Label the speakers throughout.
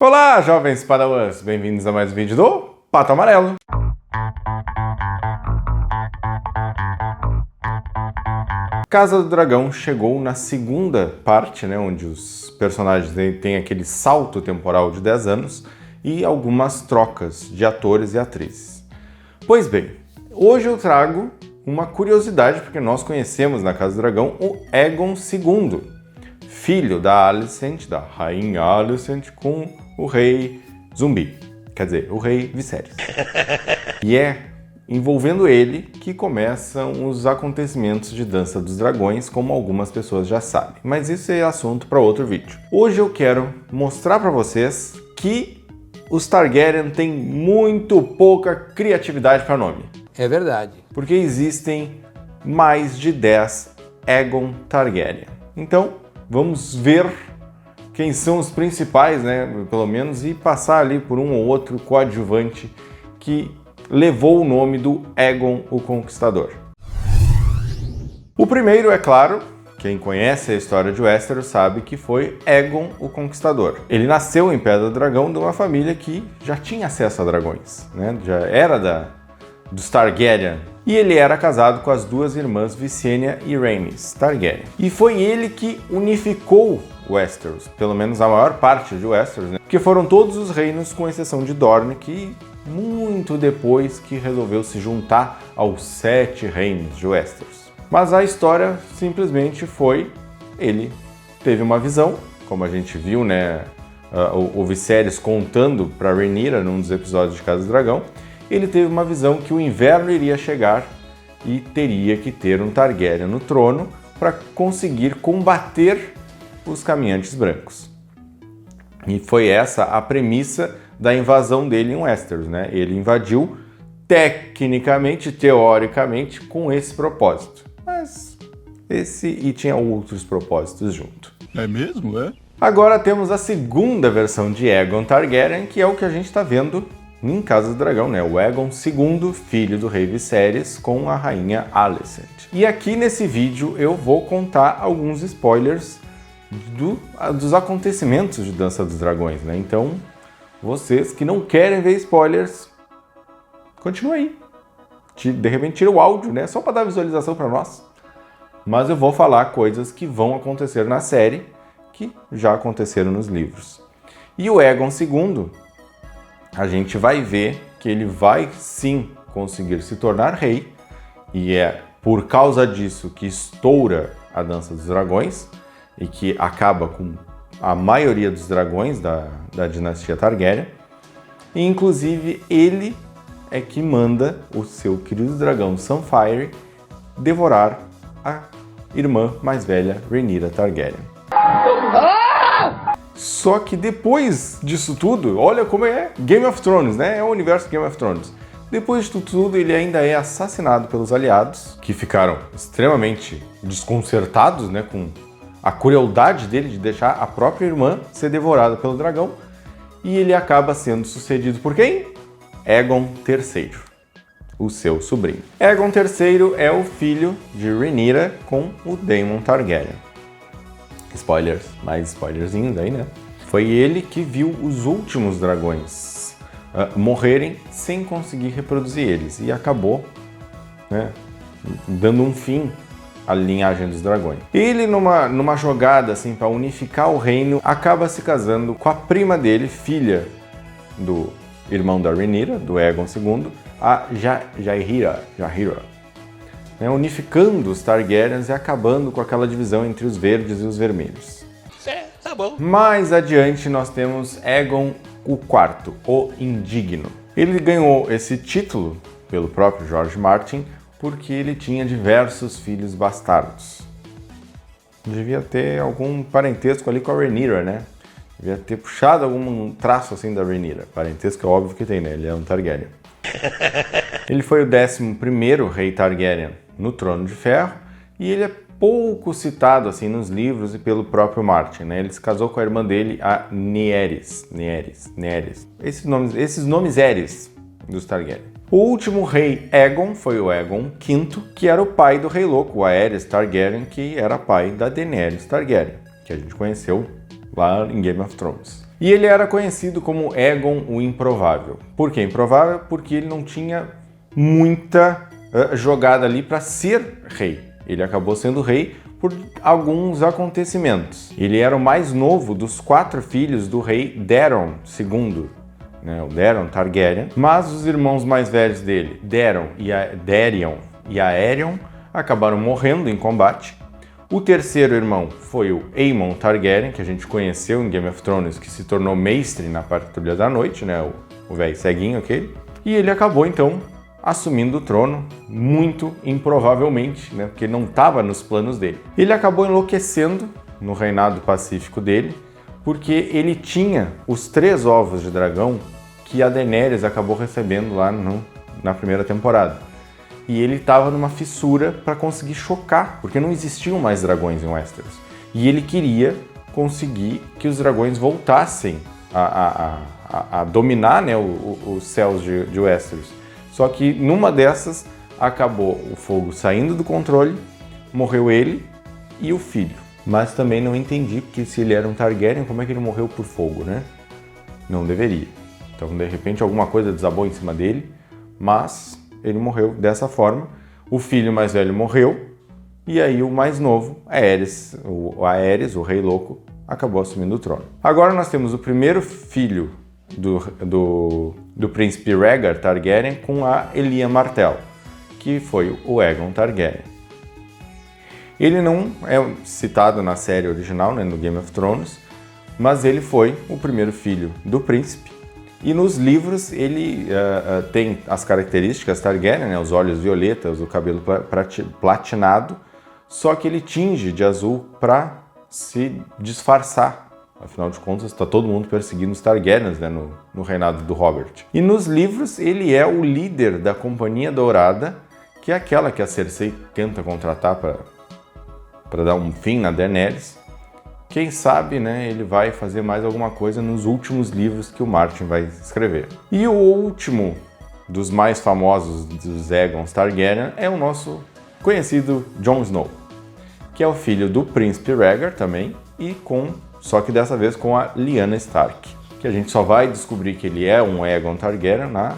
Speaker 1: Olá, jovens padawans! Bem-vindos a mais um vídeo do Pato Amarelo. Casa do Dragão chegou na segunda parte, onde os personagens têm aquele salto temporal de 10 anos e algumas trocas de atores e atrizes. Pois bem, hoje eu trago uma curiosidade, porque nós conhecemos na Casa do Dragão o Aegon II, filho da Alicent, da Rainha Alicent, com o Rei Zumbi, quer dizer, o Rei Viserys. E é envolvendo ele que começam os acontecimentos de Dança dos Dragões, como algumas pessoas já sabem. Mas isso é assunto para outro vídeo. Hoje eu quero mostrar para vocês que os Targaryen têm muito pouca criatividade para nome.
Speaker 2: É verdade.
Speaker 1: Porque existem mais de 10 Aegon Targaryen. Então, vamos ver quem são os principais, pelo menos, e passar ali por um ou outro coadjuvante que levou o nome do Aegon o Conquistador. O primeiro, é claro, quem conhece a história de Westeros sabe que foi Aegon o Conquistador. Ele nasceu em Pedra do Dragão de uma família que já tinha acesso a dragões, já era dos Targaryen. E ele era casado com as duas irmãs Visenya e Rhaenys Targaryen. E foi ele que unificou Westeros, pelo menos a maior parte de Westeros, porque foram todos os reinos, com exceção de Dorne, que muito depois que resolveu se juntar aos 7 reinos de Westeros. Mas a história simplesmente foi, ele teve uma visão, como a gente viu, o Viserys contando para Rhaenyra num dos episódios de Casa do Dragão. Ele teve uma visão que o inverno iria chegar e teria que ter um Targaryen no trono para conseguir combater os caminhantes brancos. E foi essa a premissa da invasão dele em Westeros, Ele invadiu tecnicamente, teoricamente, com esse propósito. Mas e tinha outros propósitos junto.
Speaker 3: É mesmo, é?
Speaker 1: Agora temos a segunda versão de Aegon Targaryen, que é o que a gente está vendo em Casa do Dragão, O Aegon II, filho do rei Viserys, com a rainha Alicent. E aqui nesse vídeo eu vou contar alguns spoilers dos acontecimentos de Dança dos Dragões, Então, vocês que não querem ver spoilers, continua aí. De repente tira o áudio, só para dar visualização para nós. Mas eu vou falar coisas que vão acontecer na série, que já aconteceram nos livros. E o Aegon II, a gente vai ver que ele vai sim conseguir se tornar rei, e é por causa disso que estoura a Dança dos Dragões e que acaba com a maioria dos dragões da dinastia Targaryen. E inclusive ele é que manda o seu querido dragão Sunfyre devorar a irmã mais velha, Rhaenyra Targaryen. Só que depois disso tudo, olha como é Game of Thrones, É o universo Game of Thrones. Depois disso tudo, ele ainda é assassinado pelos aliados, que ficaram extremamente desconcertados, com a crueldade dele de deixar a própria irmã ser devorada pelo dragão. E ele acaba sendo sucedido por quem? Aegon III, o seu sobrinho. Aegon III é o filho de Rhaenyra com o Daemon Targaryen. Spoilers, mais spoilerzinhos aí, Foi ele que viu os últimos dragões morrerem sem conseguir reproduzir eles. E acabou, dando um fim à linhagem dos dragões. Ele, numa jogada assim para unificar o reino, acaba se casando com a prima dele, filha do irmão da Rhaenyra, do Aegon II, a Jaehaera. Unificando os Targaryens e acabando com aquela divisão entre os verdes e os vermelhos.
Speaker 3: Tá bom.
Speaker 1: Mais adiante nós temos Aegon IV, o Indigno. Ele ganhou esse título pelo próprio George Martin porque ele tinha diversos filhos bastardos. Devia ter algum parentesco ali com a Rhaenyra, Devia ter puxado algum traço assim da Rhaenyra. Parentesco é óbvio que tem, Ele é um Targaryen. Ele foi o 11º rei Targaryen no Trono de Ferro e ele é pouco citado assim nos livros e pelo próprio Martin, Ele se casou com a irmã dele, a Nyerys. Esses nomes Eres dos Targaryen. O último rei Aegon foi o Aegon V, que era o pai do rei louco, o Aerys Targaryen, que era pai da Daenerys Targaryen, que a gente conheceu lá em Game of Thrones. E ele era conhecido como Aegon o Improvável. Por que improvável? Porque ele não tinha muita jogada ali para ser rei. Ele acabou sendo rei por alguns acontecimentos. Ele era o mais novo dos 4 filhos do rei Daeron II, né, o Daeron Targaryen, mas os irmãos mais velhos dele, Daeron e Aerion, acabaram morrendo em combate. O terceiro irmão foi o Aemon Targaryen, que a gente conheceu em Game of Thrones, que se tornou mestre na Patrulha da Noite, né, o velho ceguinho aquele. E ele acabou, então, assumindo o trono, muito improvavelmente, né, porque não estava nos planos dele. Ele acabou enlouquecendo no reinado pacífico dele, porque ele tinha os 3 ovos de dragão que a Daenerys acabou recebendo lá na primeira temporada. E ele estava numa fissura para conseguir chocar, porque não existiam mais dragões em Westeros. E ele queria conseguir que os dragões voltassem a dominar, né, os céus de Westeros. Só que numa dessas acabou o fogo saindo do controle, morreu ele e o filho. Mas também não entendi, porque se ele era um Targaryen, como é que ele morreu por fogo, né? Não deveria. Então, de repente, alguma coisa desabou em cima dele, mas ele morreu dessa forma. O filho mais velho morreu, e aí o mais novo, Aerys, o Rei Louco, acabou assumindo o trono. Agora nós temos o primeiro filho do príncipe Rhaegar Targaryen com a Elia Martell, que foi o Aegon Targaryen. Ele não é citado na série original, né, no Game of Thrones, mas ele foi o primeiro filho do príncipe. E nos livros ele tem as características Targaryen, né, os olhos violetas, o cabelo platinado, só que ele tinge de azul para se disfarçar. Afinal de contas, está todo mundo perseguindo os Targaryens, né, no reinado do Robert. E nos livros ele é o líder da Companhia Dourada, que é aquela que a Cersei tenta contratar para dar um fim na Daenerys. Quem sabe, né, ele vai fazer mais alguma coisa nos últimos livros que o Martin vai escrever. E o último dos mais famosos dos Aegons Targaryen é o nosso conhecido Jon Snow, que é o filho do príncipe Rhaegar também, só que dessa vez com a Lyanna Stark, que a gente só vai descobrir que ele é um Aegon Targaryen na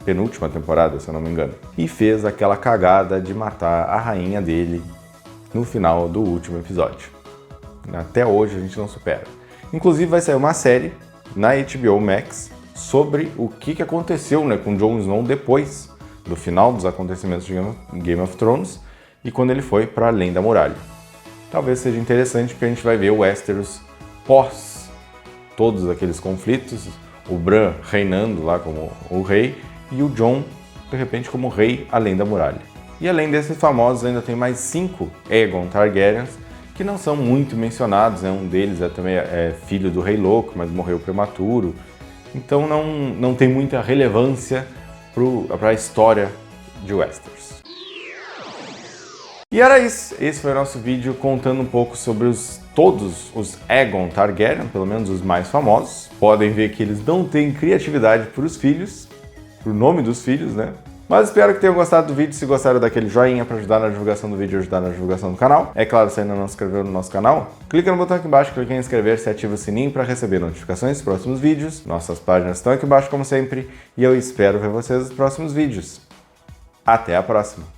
Speaker 1: penúltima temporada, se eu não me engano. E fez aquela cagada de matar a rainha dele no final do último episódio. Até hoje a gente não supera. Inclusive vai sair uma série na HBO Max sobre o que aconteceu, né, com Jon Snow depois do final dos acontecimentos de Game of Thrones e quando ele foi para além da muralha. Talvez seja interessante porque a gente vai ver o Westeros pós todos aqueles conflitos, o Bran reinando lá como o rei e o Jon, de repente, como rei além da muralha. E além desses famosos, ainda tem mais 5 Aegon Targaryens que não são muito mencionados, né? Um deles também é filho do Rei Louco, mas morreu prematuro. Então não tem muita relevância para a história de Westeros. E era isso. Esse foi o nosso vídeo contando um pouco sobre todos os Aegon Targaryen, pelo menos os mais famosos. Podem ver que eles não têm criatividade para os filhos, para o nome dos filhos, né? Mas espero que tenham gostado do vídeo. Se gostaram, daquele joinha para ajudar na divulgação do vídeo e ajudar na divulgação do canal. É claro, se ainda não se inscreveu no nosso canal, clica no botão aqui embaixo, clica em inscrever-se e ativa o sininho para receber notificações dos próximos vídeos. Nossas páginas estão aqui embaixo, como sempre, e eu espero ver vocês nos próximos vídeos. Até a próxima!